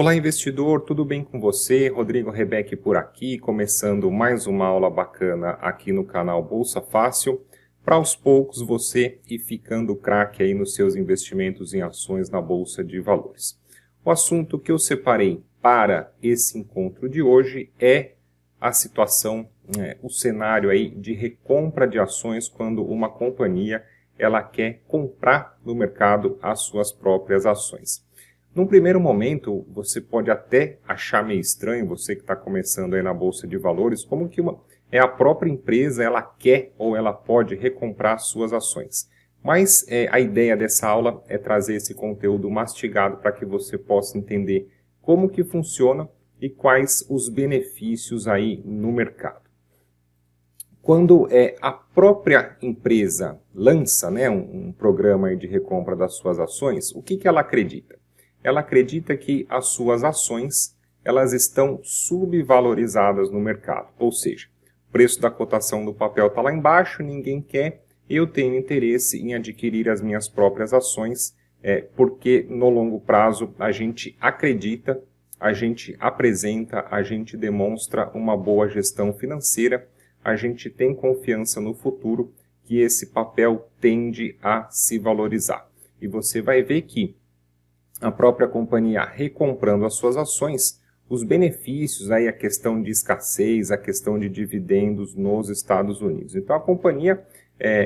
Olá, investidor, tudo bem com você? Rodrigo Rebeck por aqui, começando mais uma aula bacana aqui no canal Bolsa Fácil, para aos poucos você ir ficando craque aí nos seus investimentos em ações na Bolsa de Valores. O assunto que eu separei para esse encontro de hoje é a situação, o cenário aí de recompra de ações quando uma companhia ela quer comprar no mercado as suas próprias ações. Num primeiro momento, você pode até achar meio estranho, você que está começando aí na Bolsa de Valores, como que a própria empresa ela quer ou ela pode recomprar suas ações. Mas a ideia dessa aula é trazer esse conteúdo mastigado para que você possa entender como que funciona e quais os benefícios aí no mercado. Quando a própria empresa lança um programa aí de recompra das suas ações, o que ela acredita? Ela acredita que as suas ações elas estão subvalorizadas no mercado, ou seja, o preço da cotação do papel está lá embaixo, ninguém quer, eu tenho interesse em adquirir as minhas próprias ações, porque no longo prazo a gente acredita, a gente apresenta, a gente demonstra uma boa gestão financeira, a gente tem confiança no futuro que esse papel tende a se valorizar. E você vai ver que a própria companhia recomprando as suas ações, os benefícios, aí a questão de escassez, a questão de dividendos nos Estados Unidos. Então a companhia,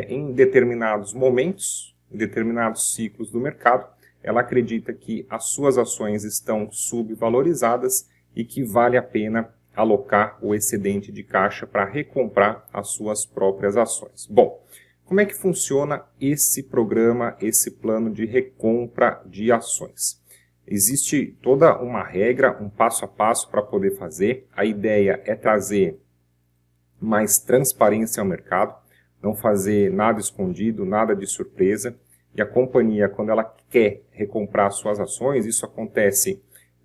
em determinados momentos, em determinados ciclos do mercado, ela acredita que as suas ações estão subvalorizadas e que vale a pena alocar o excedente de caixa para recomprar as suas próprias ações. Bom, como é que funciona esse programa, esse plano de recompra de ações? Existe toda uma regra, um passo a passo para poder fazer. A ideia é trazer mais transparência ao mercado, não fazer nada escondido, nada de surpresa. E a companhia, quando ela quer recomprar suas ações, isso acontece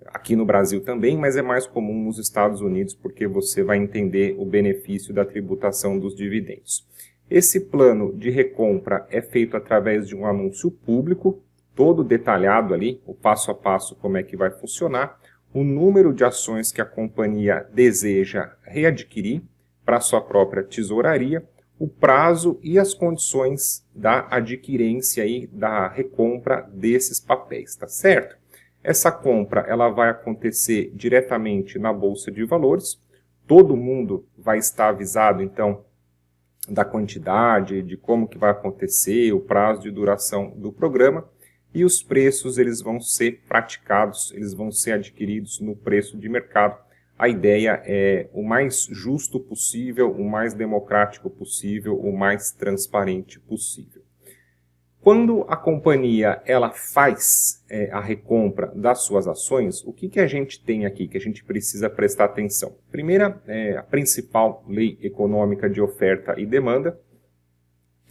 aqui no Brasil também, mas é mais comum nos Estados Unidos, porque você vai entender o benefício da tributação dos dividendos. Esse plano de recompra é feito através de um anúncio público, todo detalhado ali, o passo a passo como é que vai funcionar, o número de ações que a companhia deseja readquirir para sua própria tesouraria, o prazo e as condições da adquirência e da recompra desses papéis, tá certo? Essa compra ela vai acontecer diretamente na Bolsa de Valores, todo mundo vai estar avisado, então, da quantidade, de como que vai acontecer, o prazo de duração do programa e os preços eles vão ser praticados, eles vão ser adquiridos no preço de mercado. A ideia é o mais justo possível, o mais democrático possível, o mais transparente possível. Quando a companhia ela faz a recompra das suas ações, o que a gente tem aqui que a gente precisa prestar atenção? Primeira, a principal lei econômica de oferta e demanda.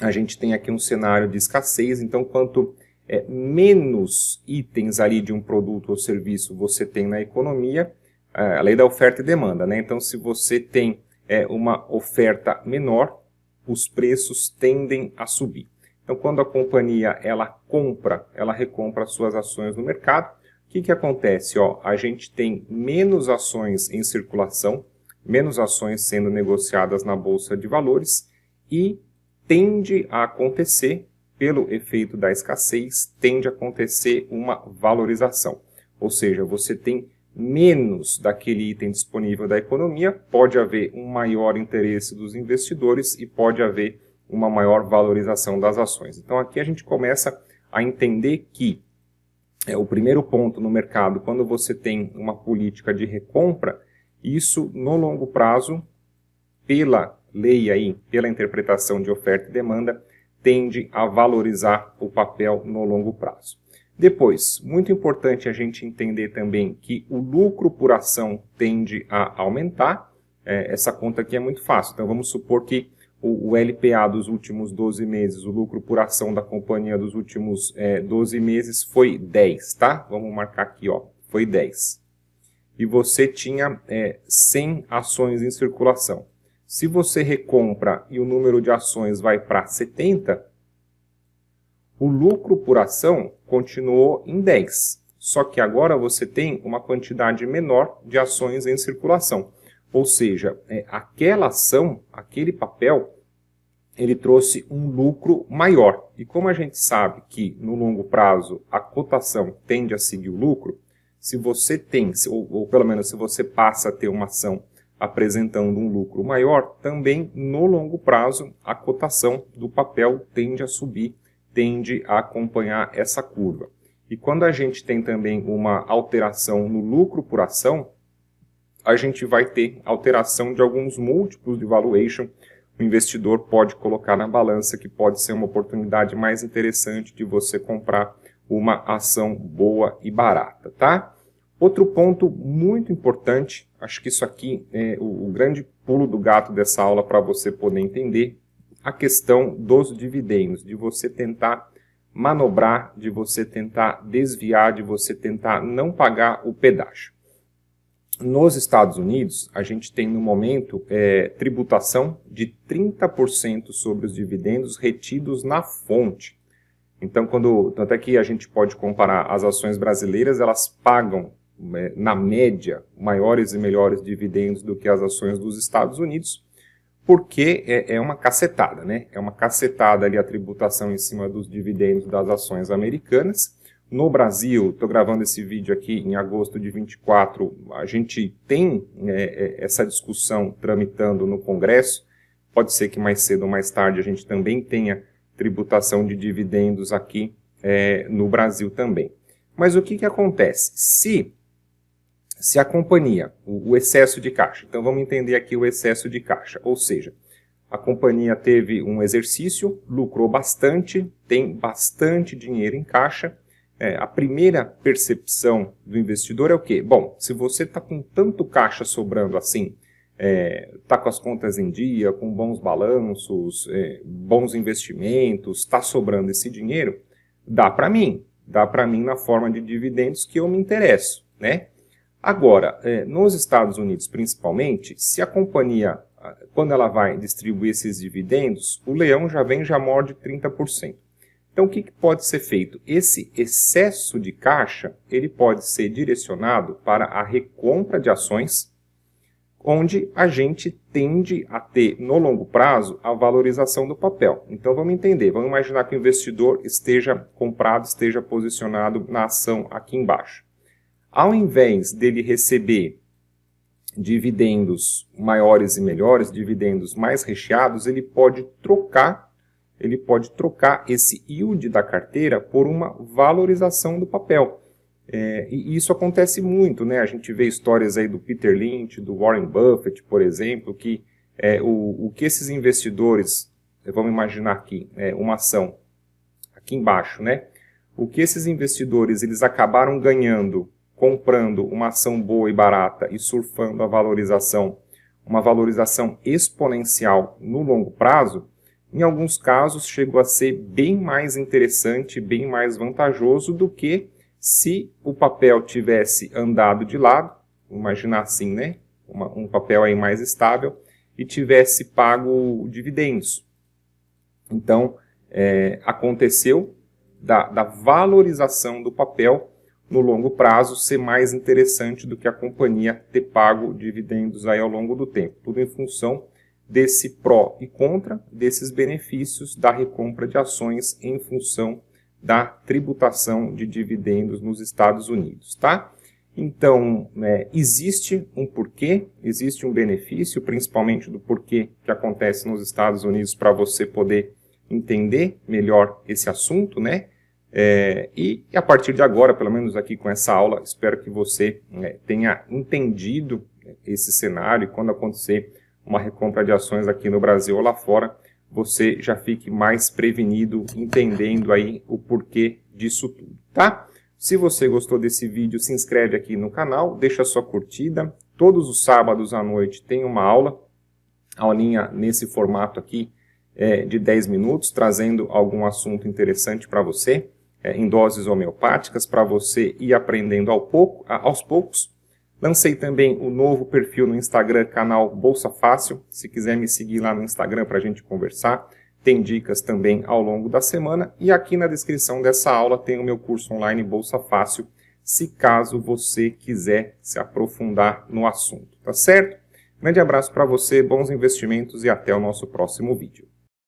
A gente tem aqui um cenário de escassez, então quanto menos itens ali de um produto ou serviço você tem na economia, a lei da oferta e demanda, né? Então se você tem uma oferta menor, os preços tendem a subir. Então, quando a companhia ela recompra suas ações no mercado, o que acontece? A gente tem menos ações em circulação, menos ações sendo negociadas na Bolsa de Valores e tende a acontecer, pelo efeito da escassez, tende a acontecer uma valorização. Ou seja, você tem menos daquele item disponível da economia, pode haver um maior interesse dos investidores e pode haver uma maior valorização das ações. Então aqui a gente começa a entender que o primeiro ponto no mercado, quando você tem uma política de recompra, isso no longo prazo, pela lei aí, pela interpretação de oferta e demanda, tende a valorizar o papel no longo prazo. Depois, muito importante a gente entender também que o lucro por ação tende a aumentar. Essa conta aqui é muito fácil, então vamos supor que o LPA dos últimos 12 meses, o lucro por ação da companhia dos últimos 12 meses foi 10, tá? Vamos marcar aqui, foi 10. E você tinha 100 ações em circulação. Se você recompra e o número de ações vai para 70, o lucro por ação continuou em 10. só que agora você tem uma quantidade menor de ações em circulação. Ou seja, aquela ação, aquele papel, ele trouxe um lucro maior. E como a gente sabe que no longo prazo a cotação tende a seguir o lucro, se você tem, ou pelo menos se você passa a ter uma ação apresentando um lucro maior, também no longo prazo a cotação do papel tende a subir, tende a acompanhar essa curva. E quando a gente tem também uma alteração no lucro por ação, a gente vai ter alteração de alguns múltiplos de valuation. O investidor pode colocar na balança que pode ser uma oportunidade mais interessante de você comprar uma ação boa e barata, tá? Outro ponto muito importante, acho que isso aqui é o grande pulo do gato dessa aula para você poder entender, a questão dos dividendos, de você tentar manobrar, de você tentar desviar, de você tentar não pagar o pedágio. Nos Estados Unidos, a gente tem no momento tributação de 30% sobre os dividendos retidos na fonte. Então, tanto é que a gente pode comparar as ações brasileiras, elas pagam, na média, maiores e melhores dividendos do que as ações dos Estados Unidos, porque é uma cacetada, né? É uma cacetada ali a tributação em cima dos dividendos das ações americanas. No Brasil, estou gravando esse vídeo aqui em agosto de 24, a gente tem essa discussão tramitando no Congresso. Pode ser que mais cedo ou mais tarde a gente também tenha tributação de dividendos aqui no Brasil também. Mas o que acontece? Se a companhia, o excesso de caixa, então vamos entender aqui o excesso de caixa, ou seja, a companhia teve um exercício, lucrou bastante, tem bastante dinheiro em caixa. A primeira percepção do investidor é o quê? Bom, se você está com tanto caixa sobrando assim, está com as contas em dia, com bons balanços, bons investimentos, está sobrando esse dinheiro, dá para mim na forma de dividendos que eu me interesso, né? Agora, nos Estados Unidos principalmente, se a companhia, quando ela vai distribuir esses dividendos, o leão já morde 30%. Então, o que pode ser feito? Esse excesso de caixa, ele pode ser direcionado para a recompra de ações, onde a gente tende a ter, no longo prazo, a valorização do papel. Então, vamos entender, vamos imaginar que o investidor esteja comprado, esteja posicionado na ação aqui embaixo. Ao invés dele receber dividendos maiores e melhores, dividendos mais recheados, ele pode trocar esse yield da carteira por uma valorização do papel. E isso acontece muito, né? A gente vê histórias aí do Peter Lynch, do Warren Buffett, por exemplo, que o que esses investidores, vamos imaginar aqui, uma ação aqui embaixo, né? O que esses investidores eles acabaram ganhando comprando uma ação boa e barata e surfando a valorização, uma valorização exponencial no longo prazo, em alguns casos chegou a ser bem mais interessante, bem mais vantajoso do que se o papel tivesse andado de lado, imaginar assim, né? Um papel aí mais estável, e tivesse pago dividendos. Então, aconteceu da valorização do papel no longo prazo ser mais interessante do que a companhia ter pago dividendos aí ao longo do tempo. Tudo em função desse pró e contra, desses benefícios da recompra de ações em função da tributação de dividendos nos Estados Unidos, tá? Então, existe um porquê, existe um benefício, principalmente do porquê que acontece nos Estados Unidos para você poder entender melhor esse assunto, né? E a partir de agora, pelo menos aqui com essa aula, espero que você tenha entendido esse cenário e quando acontecer uma recompra de ações aqui no Brasil ou lá fora, você já fique mais prevenido, entendendo aí o porquê disso tudo, tá? Se você gostou desse vídeo, se inscreve aqui no canal, deixa sua curtida. Todos os sábados à noite tem uma aulinha nesse formato aqui de 10 minutos, trazendo algum assunto interessante para você. Em doses homeopáticas, para você ir aprendendo aos poucos. Lancei também o novo perfil no Instagram, canal Bolsa Fácil. Se quiser me seguir lá no Instagram para a gente conversar, tem dicas também ao longo da semana. E aqui na descrição dessa aula tem o meu curso online Bolsa Fácil, se caso você quiser se aprofundar no assunto, tá certo? Grande abraço para você, bons investimentos e até o nosso próximo vídeo.